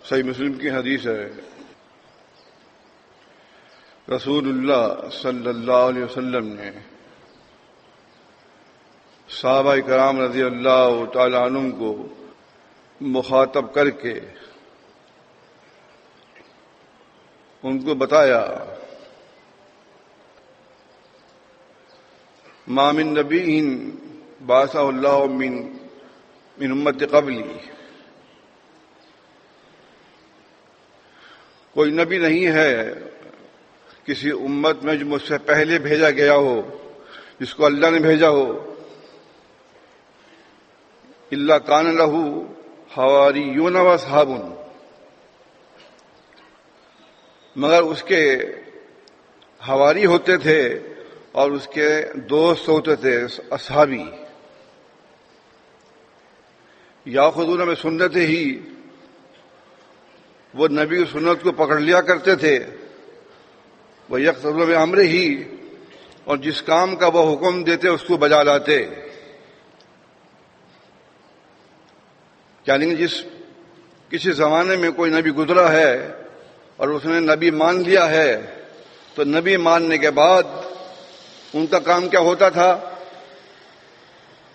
صحیح مسلم کی حدیث ہے، رسول اللہ صلی اللہ علیہ وسلم نے صحابہ کرام رضی اللہ تعالی عنہم کو مخاطب کر کے ان کو بتایا، ما من نبی بعثہ اللہ من امت قبلی، کوئی نبی نہیں ہے کسی امت میں جو مجھ سے پہلے بھیجا گیا ہو، جس کو اللہ نے بھیجا ہو، الا کان لہ حواریون و اصحاب، مگر اس کے حواری ہوتے تھے اور اس کے دوست ہوتے تھے اصحابی، یاخذون بسنتہ ہی، وہ نبی کی سنت کو پکڑ لیا کرتے تھے، وہ یقتدون بامرہ ہی، اور جس کام کا وہ حکم دیتے اس کو بجا لاتے، یعنی جس کسی زمانے میں کوئی نبی گزرا ہے اور اس نے نبی مان لیا ہے تو نبی ماننے کے بعد ان کا کام کیا ہوتا تھا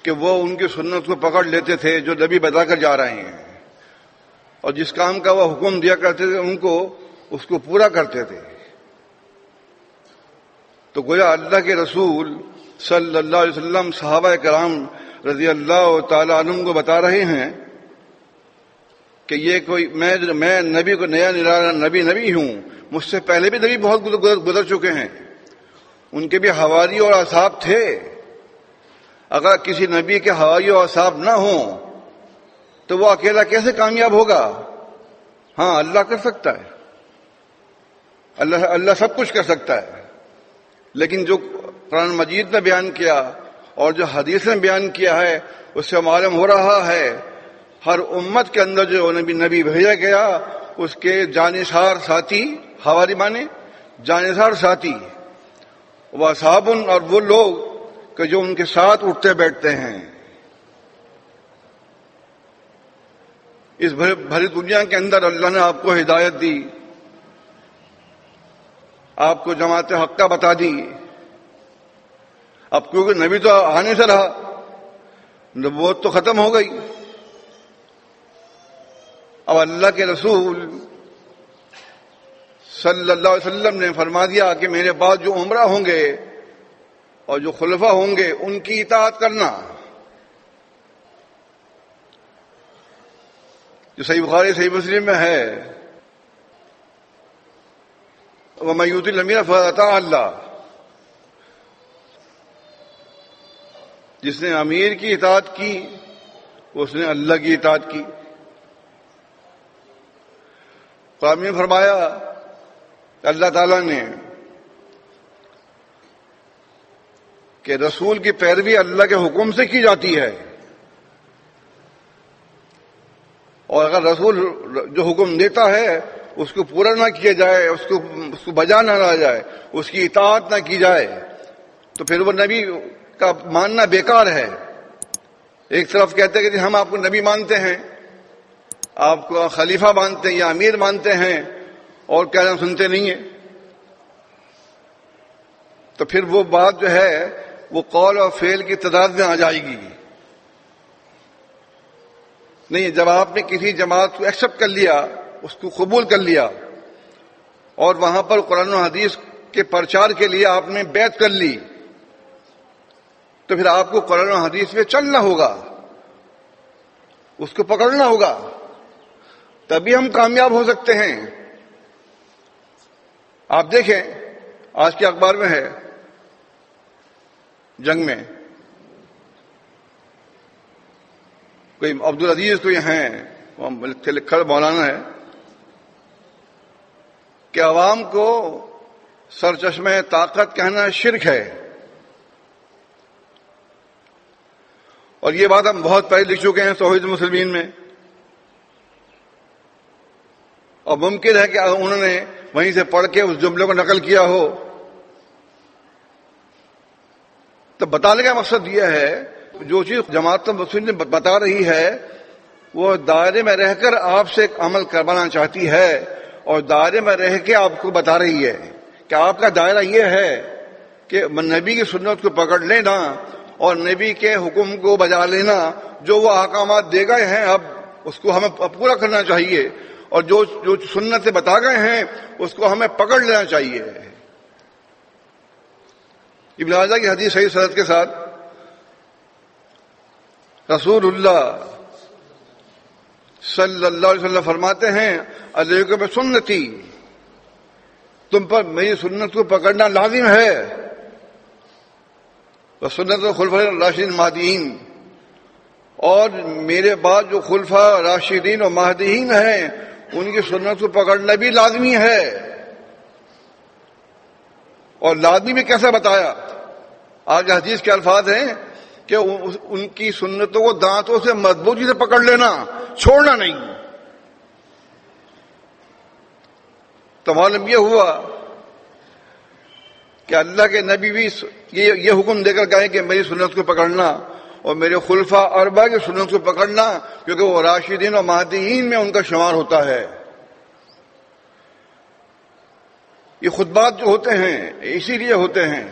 کہ وہ ان کی سنت کو پکڑ لیتے تھے جو نبی بتا کر جا رہے ہیں، اور جس کام کا وہ حکم دیا کرتے تھے ان کو اس کو پورا کرتے تھے۔ تو گویا اللہ کے رسول صلی اللہ علیہ وسلم صحابہ کرام رضی اللہ تعالی عنہم کو بتا رہے ہیں کہ یہ کوئی میں نبی کو نیا نبی ہوں، مجھ سے پہلے بھی نبی بہت گزر چکے ہیں، ان کے بھی حواری اور اصحاب تھے، اگر کسی نبی کے حواری اور اصحاب نہ ہوں تو وہ اکیلا کیسے کامیاب ہوگا؟ ہاں، اللہ کر سکتا ہے، اللہ سب کچھ کر سکتا ہے، لیکن جو قرآن مجید نے بیان کیا اور جو حدیث نے بیان کیا ہے اس سے معلوم ہو رہا ہے ہر امت کے اندر جو نبی بھیجا گیا اس کے جانثار ساتھی، حواری مانے جانثار ساتھی، وہ اصحاب، اور وہ لوگ کہ جو ان کے ساتھ اٹھتے بیٹھتے ہیں۔ اس بھری دنیا کے اندر اللہ نے آپ کو ہدایت دی، آپ کو جماعت حق کا بتا دی، اب کیونکہ نبی تو آنے سے رہا، نبوت تو ختم ہو گئی، اب اللہ کے رسول صلی اللہ علیہ وسلم نے فرما دیا کہ میرے بعد جو عمرہ ہوں گے اور جو خلفاء ہوں گے ان کی اطاعت کرنا، جو صحیح بخاری صحیح مسلم میں ہے، وَمَن يُطِعِ الْأَمِيرَ فَقَدْ أَطَاعَ اللَّهَ، جس نے امیر کی اطاعت کی اس نے اللہ کی اطاعت کی۔ قرآن میں فرمایا اللہ تعالیٰ نے کہ رسول کی پیروی اللہ کے حکم سے کی جاتی ہے، اور اگر رسول جو حکم دیتا ہے اس کو پورا نہ کیا جائے، اس کو بجا نہ لایا جائے، اس کی اطاعت نہ کی جائے تو پھر وہ نبی کا ماننا بیکار ہے۔ ایک طرف کہتے ہیں کہ ہم آپ کو نبی مانتے ہیں، آپ کو خلیفہ مانتے ہیں یا امیر مانتے ہیں، اور کہنا سنتے نہیں ہیں، تو پھر وہ بات جو ہے وہ قول اور فعل کی تضاد میں آ جائے گی۔ نہیں، جب آپ نے کسی جماعت کو ایکسپٹ کر لیا، اس کو قبول کر لیا، اور وہاں پر قرآن و حدیث کے پرچار کے لیے آپ نے بیعت کر لی، تو پھر آپ کو قرآن و حدیث میں چلنا ہوگا، اس کو پکڑنا ہوگا، تبھی ہم کامیاب ہو سکتے ہیں۔ آپ دیکھیں آج کے اخبار میں ہے، جنگ میں کوئی عبدالعزیز کوئی ہیں، وہ لکھا مولانا ہے کہ عوام کو سرچشمہ طاقت کہنا شرک ہے، اور یہ بات ہم بہت پہلے لکھ چکے ہیں توحید المسلمین میں، اور ممکن ہے کہ انہوں نے وہیں سے پڑھ کے اس جملے کو نقل کیا ہو۔ تو بتانے کا مقصد یہ ہے جو چیز جماعت مسلم نے بتا رہی ہے وہ دائرے میں رہ کر آپ سے ایک عمل کروانا چاہتی ہے اور دائرے میں رہ کے آپ کو بتا رہی ہے کہ آپ کا دائرہ یہ ہے کہ نبی کی سنت کو پکڑ لینا اور نبی کے حکم کو بجا لینا. جو وہ احکامات دے گئے ہیں اب اس کو ہمیں پورا کرنا چاہیے اور جو سنتیں بتا گئے ہیں اس کو ہمیں پکڑ لینا چاہیے. ابن ماجہ کی حدیث صحیح سند کے ساتھ رسول اللہ صلی اللہ علیہ وسلم فرماتے ہیں علیکم بسنتی، تم پر میری سنت کو پکڑنا لازم ہے، سنت الخلفاء الراشدین المہدیین، اور میرے بعد جو خلفاء راشدین اور مہدیین ہیں ان کی سنت کو پکڑنا بھی لازمی ہے. اور لازمی بھی کیسا بتایا؟ آج حدیث کے الفاظ ہیں کہ ان کی سنتوں کو دانتوں سے مضبوطی سے پکڑ لینا، چھوڑنا نہیں. تو معلوم یہ ہوا کہ اللہ کے نبی بھی یہ حکم دے کر گئے کہ میری سنت کو پکڑنا اور میرے خلفاء اربعہ کی سنت کو پکڑنا، کیونکہ وہ راشدین اور مہدیین میں ان کا شمار ہوتا ہے. یہ خطبات جو ہوتے ہیں اسی لیے ہوتے ہیں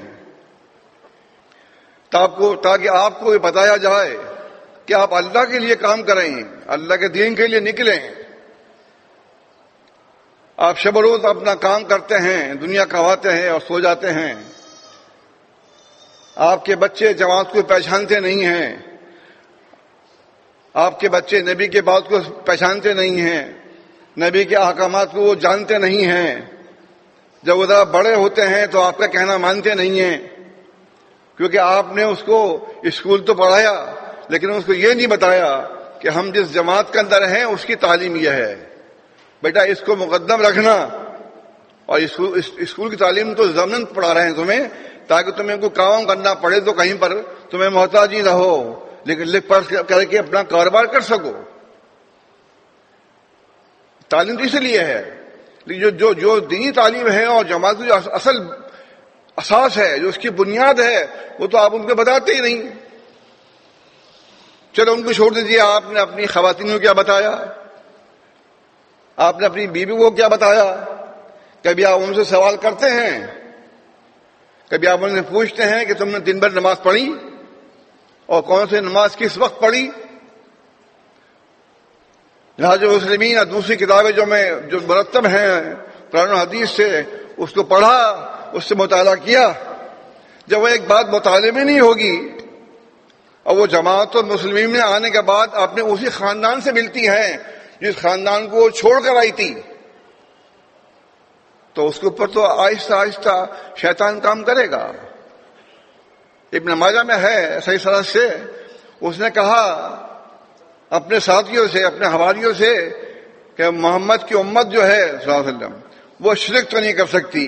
تاکہ آپ کو یہ بتایا جائے کہ آپ اللہ کے لیے کام کریں، اللہ کے دین کے لیے نکلیں. آپ شب و روز اپنا کام کرتے ہیں، دنیا کماتے ہیں اور سو جاتے ہیں. آپ کے بچے جماعت کو پہچانتے نہیں ہیں، آپ کے بچے نبی کے بات کو پہچانتے نہیں ہیں، نبی کے احکامات کو وہ جانتے نہیں ہیں. جب وہ ذرا بڑے ہوتے ہیں تو آپ کا کہنا مانتے نہیں ہیں، کیونکہ آپ نے اس کو اسکول تو پڑھایا لیکن اس کو یہ نہیں بتایا کہ ہم جس جماعت کے اندر ہیں اس کی تعلیم یہ ہے. بیٹا اس کو مقدم رکھنا، اور اسکول کی تعلیم تو ضمن پڑھا رہے ہیں تمہیں تاکہ تمہیں کوئی کام کرنا پڑے تو کہیں پر تمہیں محتاج ہی نہ ہو، لیکن لکھ پڑھ کر کے اپنا کاروبار کر سکو. تعلیم تو اس لیے ہے. جو دینی تعلیم ہے اور جماعت کی جو اصل اساس ہے، جو اس کی بنیاد ہے، وہ تو آپ ان کو بتاتے ہی نہیں. چلو ان کو چھوڑ دیجیے. آپ نے اپنی خواتین کو کیا بتایا؟ آپ نے اپنی بیوی کو کیا بتایا؟ کبھی آپ ان سے سوال کرتے ہیں؟ کبھی آپ ان سے پوچھتے ہیں کہ تم نے دن بھر نماز پڑھی اور کون سے نماز کس وقت پڑھی؟ لہٰذا مسلمین اور دوسری کتابیں جو مرتب ہیں قرآن و حدیث سے، اس کو پڑھا، اس سے مطالعہ کیا. جب وہ ایک بات مطالعے میں نہیں ہوگی اور وہ جماعت اور مسلمین میں آنے کے بعد اپنے اسی خاندان سے ملتی ہیں جس خاندان کو وہ چھوڑ کر آئی تھی، تو اس کے اوپر تو آہستہ آہستہ شیطان کام کرے گا. ابن ماجہ میں ہے صحیح سند سے، اس نے کہا اپنے ساتھیوں سے، اپنے حواریوں سے کہ محمد کی امت جو ہے صلی اللہ علیہ وسلم وہ شرک تو نہیں کر سکتی،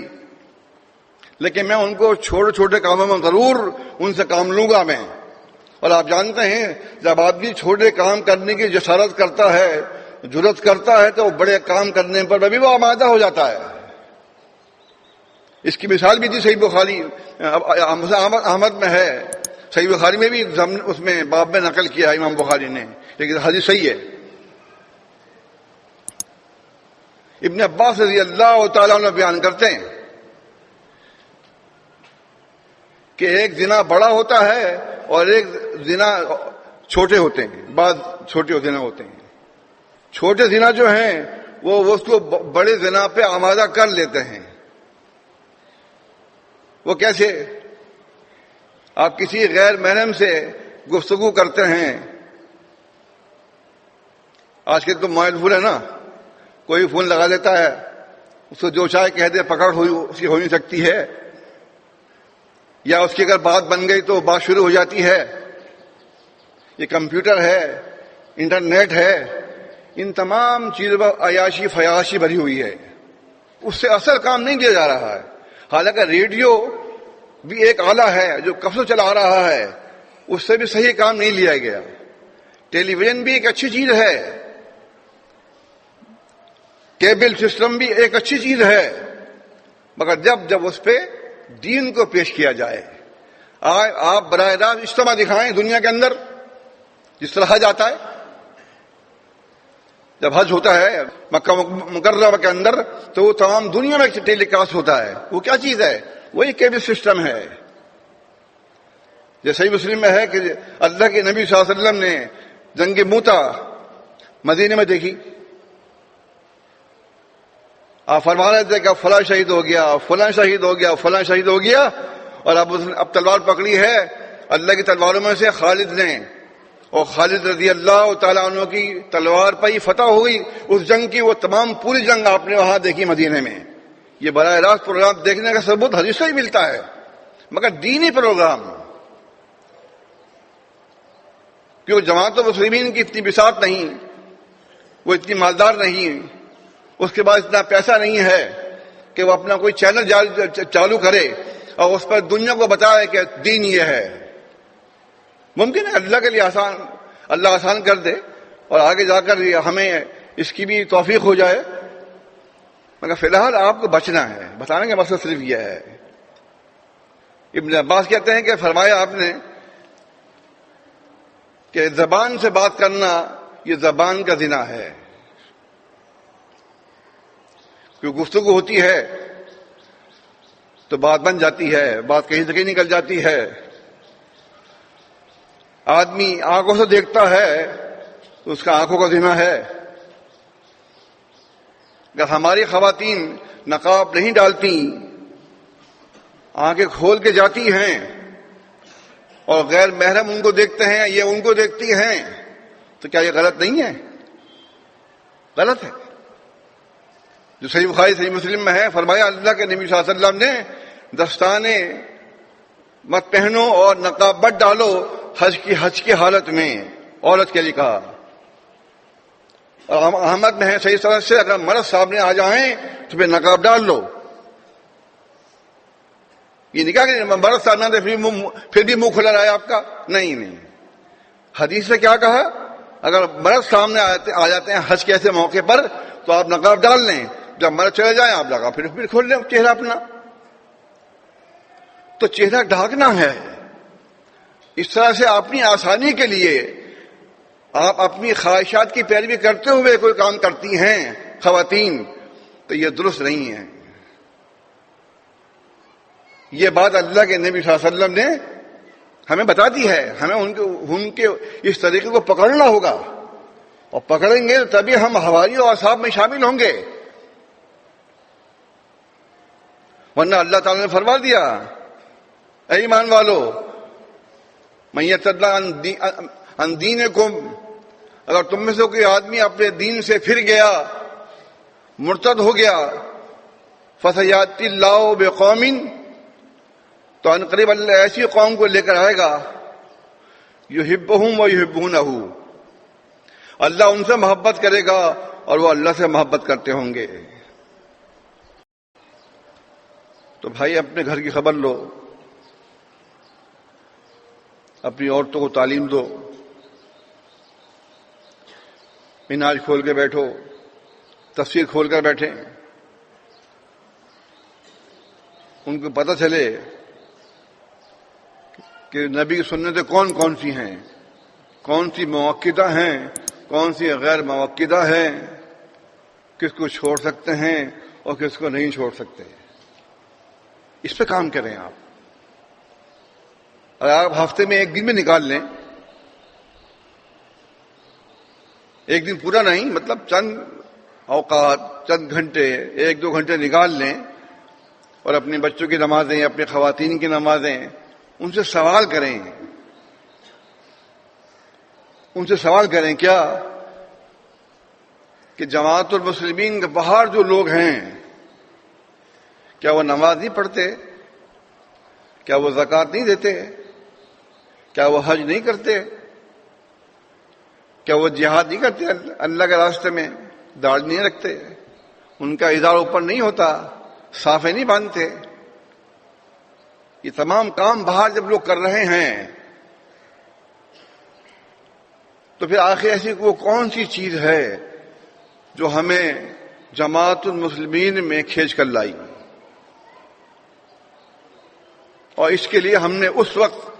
لیکن میں ان کو چھوٹے چھوٹے کاموں میں ضرور ان سے کام لوں گا میں. اور آپ جانتے ہیں جب آدمی چھوٹے کام کرنے کی جسارت کرتا ہے، جرات کرتا ہے، تو بڑے کام کرنے پر بھی وہ آمادہ ہو جاتا ہے. اس کی مثال بھی تھی صحیح بخاری احمد میں ہے، صحیح بخاری میں بھی اس میں باب میں نقل کیا ہے امام بخاری نے، لیکن حدیث صحیح ہے. ابن عباس رضی اللہ تعالیٰ عنہ بیان کرتے ہیں کہ ایک زنا بڑا ہوتا ہے اور ایک زنا چھوٹے ہوتے ہیں. بعض چھوٹے زنا ہوتے ہیں. چھوٹے زنا جو ہیں وہ اس کو بڑے زنا پہ آمادہ کر لیتے ہیں. وہ کیسے؟ آپ کسی غیر محرم سے گفتگو کرتے ہیں. آج کے تو موبائل فون ہے نا، کوئی فون لگا دیتا ہے، اس کو جو چاہے کہہ دے، پکڑ اس کی ہو نہیں سکتی ہے، یا اس کی اگر بات بن گئی تو بات شروع ہو جاتی ہے. یہ کمپیوٹر ہے، انٹرنیٹ ہے، ان تمام چیزوں پر عیاشی فیاشی بھری ہوئی ہے. اس سے اصل کام نہیں کیا جا رہا ہے. حالانکہ ریڈیو بھی ایک آلہ ہے جو کب سے چلا رہا ہے، اس سے بھی صحیح کام نہیں لیا گیا. ٹیلی ویژن بھی ایک اچھی چیز ہے، کیبل سسٹم بھی ایک اچھی چیز ہے، مگر جب اس پہ دین کو پیش کیا جائے. آپ براہ راست اجتماع دکھائیں دنیا کے اندر جس طرح جاتا ہے. جب حج ہوتا ہے مکہ مکرمہ کے اندر تو وہ تمام دنیا میں ٹیلی کاسٹ ہوتا ہے. وہ کیا چیز ہے؟ وہی کیبل سسٹم ہے. جیسے صحیح مسلم میں ہے کہ اللہ کے نبی صلی اللہ علیہ وسلم نے جنگ موتا مدینے میں دیکھی. آپ فرما رہے تھے کہ فلاں شہید ہو گیا، فلاں شہید ہو گیا، فلاں شہید ہو گیا، اور اب تلوار پکڑی ہے اللہ کی تلواروں میں سے خالد نے، اور خالد رضی اللہ تعالیٰ عنہ کی تلوار پر ہی فتح ہوئی اس جنگ کی. وہ تمام پوری جنگ آپ نے وہاں دیکھی مدینے میں. یہ براہ راست پروگرام دیکھنے کا ثبوت حدیث سے ہی ملتا ہے، مگر دینی پروگرام. کیونکہ جماعت المسلمین کی اتنی بساط نہیں، وہ اتنی مالدار نہیں، اس کے بعد اتنا پیسہ نہیں ہے کہ وہ اپنا کوئی چینل چالو کرے اور اس پر دنیا کو بتائے کہ دین یہ ہے. ممکن ہے اللہ کے لیے اللہ آسان کر دے اور آگے جا کر ہمیں اس کی بھی توفیق ہو جائے، مگر فی الحال آپ کو بچنا ہے. بتانے کا مقصد صرف یہ ہے. ابن عباس کہتے ہیں کہ فرمایا آپ نے کہ زبان سے بات کرنا یہ زبان کا زنا ہے. کیونکہ گفتگو ہوتی ہے تو بات بن جاتی ہے، بات کہیں سے کہیں نکل جاتی ہے. آدمی آنکھوں سے دیکھتا ہے تو اس کا آنکھوں کا زنا ہے. اگر ہماری خواتین نقاب نہیں ڈالتی، آنکھیں کھول کے جاتی ہیں اور غیر محرم ان کو دیکھتے ہیں، یہ ان کو دیکھتی ہیں، تو کیا یہ غلط نہیں ہے؟ غلط ہے. جو صحیح بخاری صحیح مسلم میں ہے، فرمایا اللہ کے نبی صلی اللہ علیہ وسلم نے دستانے مت پہنو اور نقاب مت ڈالو حج کی حالت میں عورت کے لیے کہا. اور احمد میں ہے صحیح سند سے اگر مرد سامنے آ جائیں تو پھر نقاب ڈال لو. یہ نہیں کہا کہ مرد سامنے آتے پھر بھی منہ کھلا رہا ہے آپ کا، نہیں. حدیث سے کیا کہا؟ اگر مرد سامنے آ جاتے ہیں حج کے ایسے موقع پر تو آپ نقاب ڈال لیں. جب مرد چلے جائیں آپ نقاب پھر کھول لیں چہرہ اپنا. تو چہرہ ڈھانکنا ہے. اس طرح سے اپنی آسانی کے لیے آپ اپنی خواہشات کی پیروی کرتے ہوئے کوئی کام کرتی ہیں خواتین، تو یہ درست نہیں ہے. یہ بات اللہ کے نبی صلی اللہ علیہ وسلم نے ہمیں بتا دی ہے. ہمیں ان کے اس طریقے کو پکڑنا ہوگا، اور پکڑیں گے تبھی ہم حواریوں اور اصحاب میں شامل ہوں گے. ورنہ اللہ تعالیٰ نے فرما دیا اے ایمان والو من یرتد عن دینکم، اگر تم میں سے کوئی آدمی اپنے دین سے پھر گیا، مرتد ہو گیا، فسیأتی اللہ بقوم، تو ان قریب اللہ ایسی قوم کو لے کر آئے گا یحبہم ویحبونہ، اللہ ان سے محبت کرے گا اور وہ اللہ سے محبت کرتے ہوں گے. تو بھائی اپنے گھر کی خبر لو، اپنی عورتوں کو تعلیم دو، منہاج کھول کے بیٹھو، تفسیر کھول کر بیٹھیں، ان کو پتہ چلے کہ نبی کی سنتیں کون کون سی ہیں، کون سی موقدہ ہیں، کون سی غیر موقدہ ہیں، کس کو چھوڑ سکتے ہیں اور کس کو نہیں چھوڑ سکتے. اس پہ کام کریں آپ. اگر آپ ہفتے میں ایک دن میں نکال لیں، ایک دن پورا نہیں، مطلب چند اوقات، چند گھنٹے، 1-2 گھنٹے نکال لیں اور اپنے بچوں کی نمازیں، اپنے خواتین کی نمازیں، ان سے سوال کریں. ان سے سوال کریں کیا کہ جماعت المسلمین کے باہر جو لوگ ہیں کیا وہ نماز نہیں پڑھتے؟ کیا وہ زکوٰۃ نہیں دیتے؟ کیا وہ حج نہیں کرتے؟ کیا وہ جہاد نہیں کرتے اللہ کے راستے میں؟ داڑھی نہیں رکھتے؟ ان کا ازار اوپر نہیں ہوتا؟ صافے نہیں باندھتے؟ یہ تمام کام باہر جب لوگ کر رہے ہیں تو پھر آخر ایسی وہ کون سی چیز ہے جو ہمیں جماعت المسلمین میں کھینچ کر لائی؟ اور اس کے لیے ہم نے اس وقت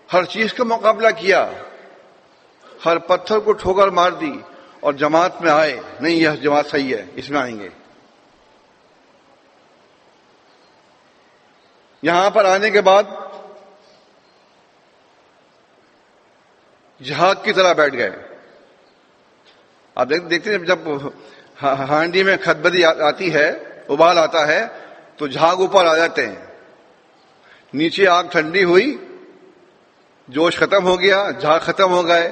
ہر چیز کا مقابلہ کیا، ہر پتھر کو ٹھوکر مار دی، اور جماعت میں آئے، نہیں یہ جماعت صحیح ہے، اس میں آئیں گے. یہاں پر آنے کے بعد جھاگ کی طرح بیٹھ گئے. آپ دیکھتے ہیں جب ہانڈی میں کھدبدی آتی ہے، ابال آتا ہے، تو جھاگ اوپر آ جاتے ہیں. نیچے آگ ٹھنڈی ہوئی، جوش ختم ہو گیا، جھاگ ختم ہو گئے،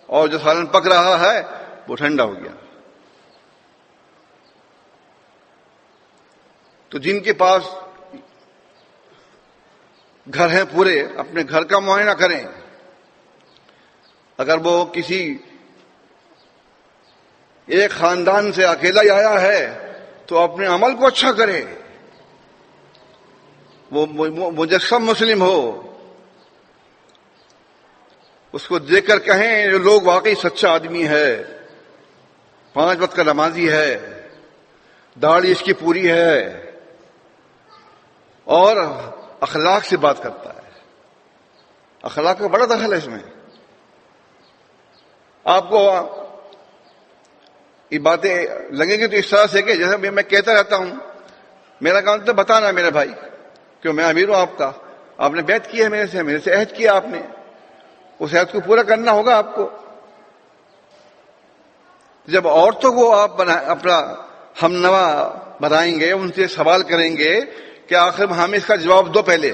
اور جو سالن پک رہا ہے وہ ٹھنڈا ہو گیا. تو جن کے پاس گھر ہیں پورے، اپنے گھر کا معائنہ کریں. اگر وہ کسی ایک خاندان سے اکیلا ہی آیا ہے تو اپنے عمل کو اچھا کرے، وہ مجسم مسلم ہو، اس کو دیکھ کر کہیں یہ لوگ واقعی سچا آدمی ہے، 5 وقت کا نمازی ہے، داڑھی اس کی پوری ہے، اور اخلاق سے بات کرتا ہے. اخلاق کا بڑا دخل ہے اس میں. آپ کو یہ باتیں لگیں گی تو اس طرح سے کہ جیسے میں کہتا رہتا ہوں، میرا کام تو بتانا میرے بھائی، کیوں میں امیر ہوں آپ کا، آپ نے بیعت کی ہے میرے سے عہد کیا آپ نے، اس عہد کو پورا کرنا ہوگا آپ کو. جب عورتوں کو آپ اپنا ہم نوا بنائیں گے، ان سے سوال کریں گے کہ آخر ہمیں اس کا جواب دو. پہلے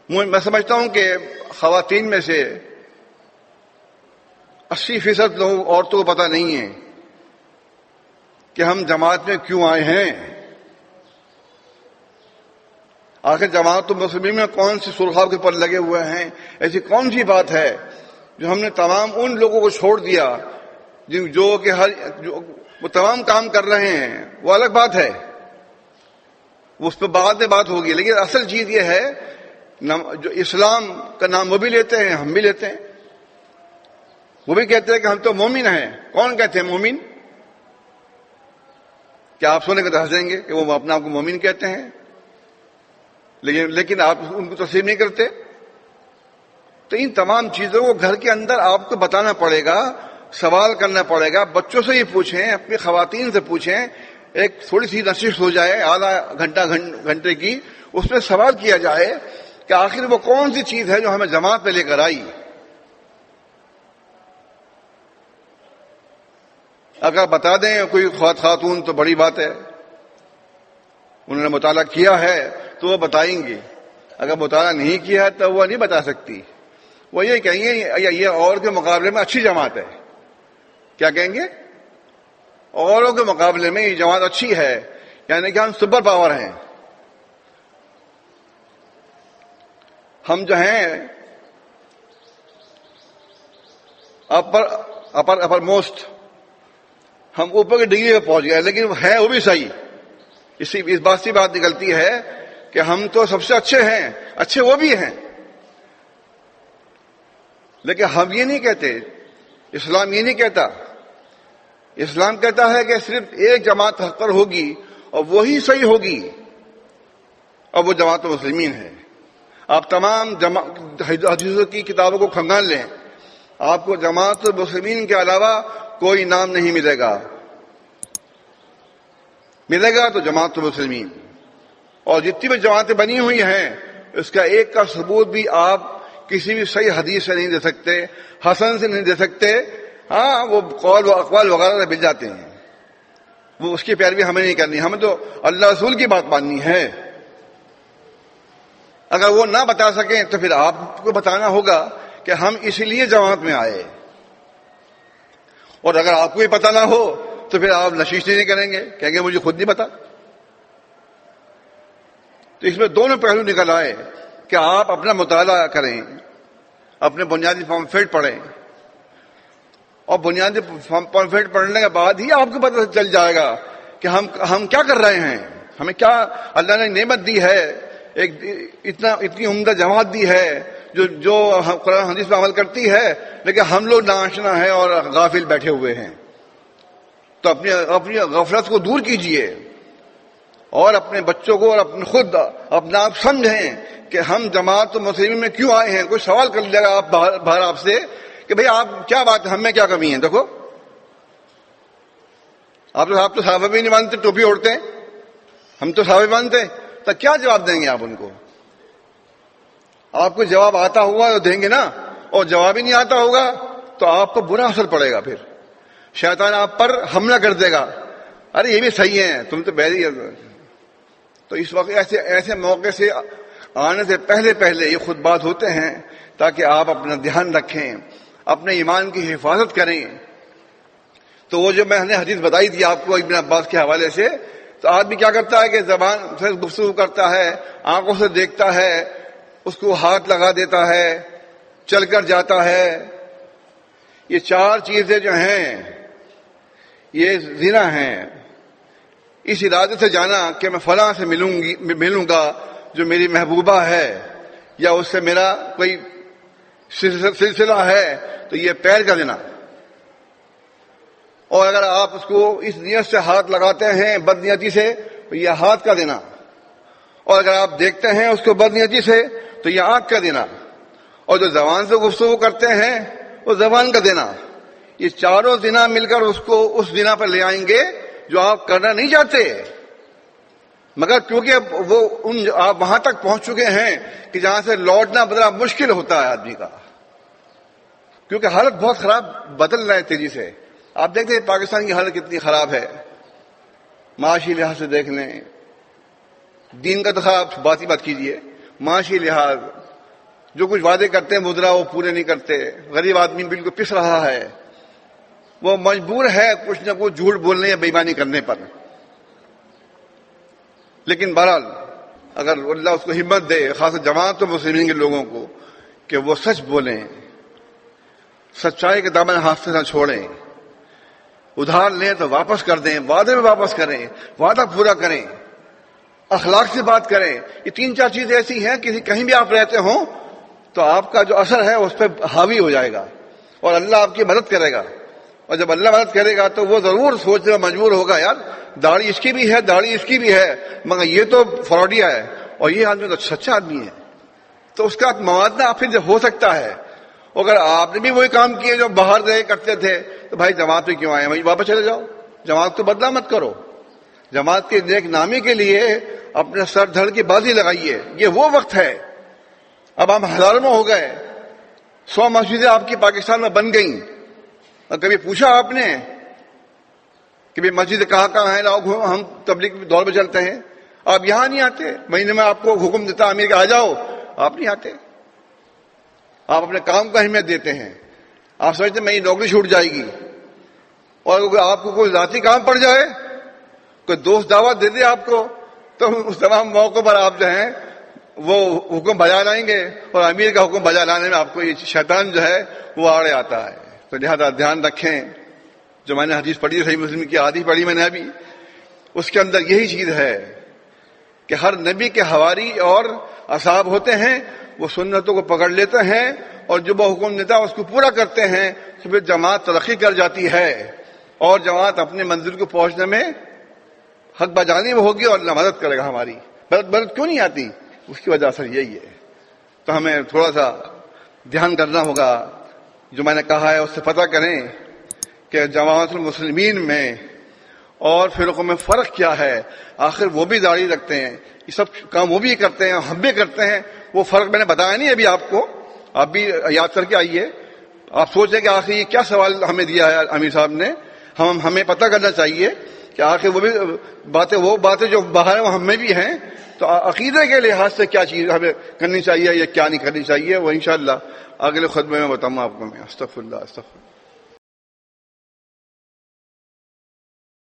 میں سمجھتا ہوں کہ خواتین میں سے 80% لوگ عورتوں کو پتہ نہیں ہے کہ ہم جماعت میں کیوں آئے ہیں. آخر جماعت المسلمین میں کون سی سرخاب کے پر لگے ہوئے ہیں؟ ایسی کون سی بات ہے جو ہم نے تمام ان لوگوں کو چھوڑ دیا جو کہ وہ تمام کام کر رہے ہیں؟ وہ الگ بات ہے، اس پہ بعد میں بات ہوگی. لیکن اصل چیز یہ ہے، جو اسلام کا نام وہ بھی لیتے ہیں، ہم بھی لیتے ہیں. وہ بھی کہتے ہیں کہ ہم تو مومن ہیں. کون کہتے ہیں مومن؟ کیا آپ سونے کو ہنس دیں گے کہ وہ اپنے آپ کو مومن کہتے ہیں، لیکن آپ ان کو تسلیم نہیں کرتے؟ تو ان تمام چیزوں کو گھر کے اندر آپ کو بتانا پڑے گا، سوال کرنا پڑے گا. بچوں سے یہ پوچھیں، اپنی خواتین سے پوچھیں، ایک تھوڑی سی نشست ہو جائے آدھا گھنٹے کی، اس میں سوال کیا جائے کہ آخر وہ کون سی چیز ہے جو ہمیں جماعت پہ لے کر آئی. اگر بتا دیں کوئی خاتون تو بڑی بات ہے، انہوں نے مطالعہ کیا ہے تو وہ بتائیں گے. اگر مطالعہ نہیں کیا ہے تو وہ نہیں بتا سکتی. وہ یہ کہیں گے یہ اور کے مقابلے میں اچھی جماعت ہے. کیا کہیں گے؟ اوروں کے مقابلے میں یہ جماعت اچھی ہے، یعنی کہ ہم سپر پاور ہیں. ہم جو ہیں اپر موسٹ، ہم اوپر کی ڈگری پہ پہنچ گئے، لیکن ہے وہ بھی صحیح. اس بات سے بات نکلتی ہے کہ ہم تو سب سے اچھے ہیں، اچھے وہ بھی ہیں. لیکن ہم یہ نہیں کہتے، اسلام یہ نہیں کہتا. اسلام کہتا ہے کہ صرف ایک جماعت حق پر ہوگی اور وہی صحیح ہوگی، اور وہ جماعت المسلمین ہے. آپ تمام حدیثوں کی کتابوں کو کھنگال لیں، آپ کو جماعت المسلمین کے علاوہ کوئی نام نہیں ملے گا. ملے گا تو جماعت المسلمین. اور جتنی بھی جماعتیں بنی ہوئی ہیں، اس کا ایک کا ثبوت بھی آپ کسی بھی صحیح حدیث سے نہیں دے سکتے، حسن سے نہیں دے سکتے. ہاں وہ قول و اقوال وغیرہ سے مل جاتے ہیں، وہ اس کی پیروی ہمیں نہیں کرنی، ہمیں تو اللہ رسول کی بات ماننی ہے. اگر وہ نہ بتا سکیں تو پھر آپ کو بتانا ہوگا کہ ہم اسی لیے جماعت میں آئے. اور اگر آپ کو یہ پتہ نہ ہو تو پھر آپ نشیش نہیں کریں گے، کہیں گے مجھے خود نہیں پتا. تو اس میں دونوں پہلو نکل آئے کہ آپ اپنا مطالعہ کریں، اپنے بنیادی پمفلٹ پڑھیں، اور بنیادی پمفلٹ پڑھنے کے بعد ہی آپ کو پتہ چل جائے گا کہ ہم کیا کر رہے ہیں. ہمیں کیا اللہ نے نعمت دی ہے، اتنی عمدہ جماعت دی ہے جو قرآن حدیث پہ عمل کرتی ہے، لیکن ہم لوگ ناآشنا ہیں اور غافل بیٹھے ہوئے ہیں. تو اپنی غفلت کو دور کیجئے اور اپنے بچوں کو اور خود اپنا آپ سمجھیں کہ ہم جماعت المسلمین میں کیوں آئے ہیں. کوئی سوال کر لے گا آپ باہر آپ سے کہ بھئی آپ کیا بات ہے، ہم میں کیا کمی ہے؟ دیکھو آپ تو صحابہ بھی نہیں مانتے، ٹوپی اوڑھتے ہیں، ہم تو صحابہ مانتے ہیں، تو کیا جواب دیں گے آپ ان کو؟ آپ کو جواب آتا ہوگا تو دیں گے نا، اور جواب ہی نہیں آتا ہوگا تو آپ کو برا اثر پڑے گا، پھر شیطان آپ پر حملہ کر دے گا، ارے یہ بھی صحیح ہے، تم تو بہری ہے۔ تو اس وقت ایسے موقع سے آنے سے پہلے یہ خطبات ہوتے ہیں تاکہ آپ اپنا دھیان رکھیں، اپنے ایمان کی حفاظت کریں۔ تو وہ جو میں نے حدیث بتائی تھی آپ کو ابن عباس کے حوالے سے، تو آدمی کیا کرتا ہے کہ زبان سے گفتگو کرتا ہے، آنکھوں سے دیکھتا ہے، اس کو ہاتھ لگا دیتا ہے، چل کر جاتا ہے، یہ 4 چیزیں جو ہیں یہ زنا ہیں۔ اس ارادے سے جانا کہ میں فلاں سے ملوں گا جو میری محبوبہ ہے، یا اس سے میرا کوئی سلسلہ ہے، تو یہ پیر کا زنا۔ اور اگر آپ اس کو اس نیت سے ہاتھ لگاتے ہیں بدنیتی سے تو یہ ہاتھ کا زنا، اور اگر آپ دیکھتے ہیں اس کو بدنیتی سے تو یہ آنکھ کا زنا، اور جو زبان سے گفتگو کرتے ہیں وہ زبان کا زنا۔ یہ 4 زنا مل کر اس کو اس زنا پر لے آئیں گے جو آپ کرنا نہیں چاہتے، مگر کیونکہ وہ آپ وہاں تک پہنچ چکے ہیں کہ جہاں سے لوٹنا بڑا مشکل ہوتا ہے آدمی کا، کیونکہ حالت بہت خراب بدل رہا ہے تیزی سے۔ آپ دیکھتے ہیں پاکستان کی حالت کتنی خراب ہے، معاشی لحاظ سے دیکھ لیں، دین کا تو آپ بات ہی بات کیجئے، معاشی لحاظ جو کچھ وعدے کرتے ہیں مدرا وہ پورے نہیں کرتے، غریب آدمی بالکل پس رہا ہے، وہ مجبور ہے کچھ نہ کچھ جھوٹ بولنے یا بےایمانی کرنے پر۔ لیکن بہرحال اگر اللہ اس کو ہمت دے، خاص جماعت و مسلمین کے لوگوں کو، کہ وہ سچ بولیں، سچائی کے دامن ہاتھ سے نہ چھوڑیں، ادھار لیں تو واپس کر دیں، وعدے میں واپس کریں، وعدہ پورا کریں، اخلاق سے بات کریں۔ یہ 3-4 چیزیں ایسی ہیں کہ کہیں بھی آپ رہتے ہوں تو آپ کا جو اثر ہے اس پہ حاوی ہو جائے گا اور اللہ آپ کی مدد کرے گا، اور جب اللہ مدد کرے گا تو وہ ضرور سوچنے میں مجبور ہوگا، یار داڑھی اس کی بھی ہے، داڑھی اس کی بھی ہے، مگر یہ تو فراڈیا ہے اور یہ آدمی تو سچا آدمی ہے، تو اس کا موازنہ پھر جب ہو سکتا ہے۔ اگر آپ نے بھی وہی کام کیے جو باہر رہے کرتے تھے تو بھائی جماعت پہ کیوں آئے، وہیں واپس چلے جاؤ، جماعت کو بدلا مت کرو، جماعت کے نیک نامی کے لیے اپنے سر دھڑ کی بازی لگائیے، یہ وہ وقت ہے۔ اب ہم ہزاروں میں ہو گئے، 100 مسجدیں آپ کی پاکستان میں بن گئیں، اور کبھی پوچھا آپ نے کہ بھی مسجد کہاں ہیں؟ لاؤ ہم تبلیغ کے دور پہ چلتے ہیں، آپ یہاں نہیں آتے، مہینے میں آپ کو حکم دیتا امیر کہ آ جاؤ، آپ نہیں آتے، آپ اپنے کام کو اہمیت دیتے ہیں، آپ سمجھتے ہیں میری نوکری چھوٹ جائے گی، اور اگر آپ کو کوئی ذاتی کام پڑ جائے، کوئی دوست دعوت دے دے آپ کو، تو اس تمام موقع پر آپ جو ہیں وہ حکم بجا لائیں گے، اور امیر کا حکم بجا لانے میں آپ کو یہ شیطان جو ہے وہ آڑے آتا ہے۔ تو لہذا دھیان رکھیں، جو میں نے حدیث پڑھی صحیح مسلم کی آدھی پڑھی میں نے ابھی، اس کے اندر یہی چیز ہے کہ ہر نبی کے حواری اور اصحاب ہوتے ہیں، وہ سنتوں کو پکڑ لیتے ہیں اور جو وہ حکم دیتا ہے اس کو پورا کرتے ہیں، تو پھر جماعت ترقی کر جاتی ہے اور جماعت اپنے منزل کو پہنچنے میں حق بجانے میں ہوگی اور اللہ مدد کرے گا ہماری۔ مدد کیوں نہیں آتی؟ اس کی وجہ اثر یہی ہے۔ تو ہمیں تھوڑا سا دھیان کرنا ہوگا، جو میں نے کہا ہے اس سے پتہ کریں کہ جماعت المسلمین میں اور فرقوں میں فرق کیا ہے، آخر وہ بھی داڑھی رکھتے ہیں، یہ سب کام وہ بھی کرتے ہیں، ہم بھی کرتے ہیں، وہ فرق میں نے بتایا نہیں ابھی آپ کو، آپ بھی یاد کر کے آئیے، آپ سوچیں کہ آخر یہ کیا سوال ہمیں دیا ہے امیر صاحب نے، ہمیں پتہ کرنا چاہیے کہ آخر وہ باتیں جو باہر ہیں وہ ہم میں بھی ہیں، تو عقیدے کے لحاظ سے کیا چیز ہمیں کرنی چاہیے یا کیا نہیں کرنی چاہیے، وہ انشاءاللہ اگلے خطبے میں بتاؤں گا آپ کو میں۔ استغفر اللہ۔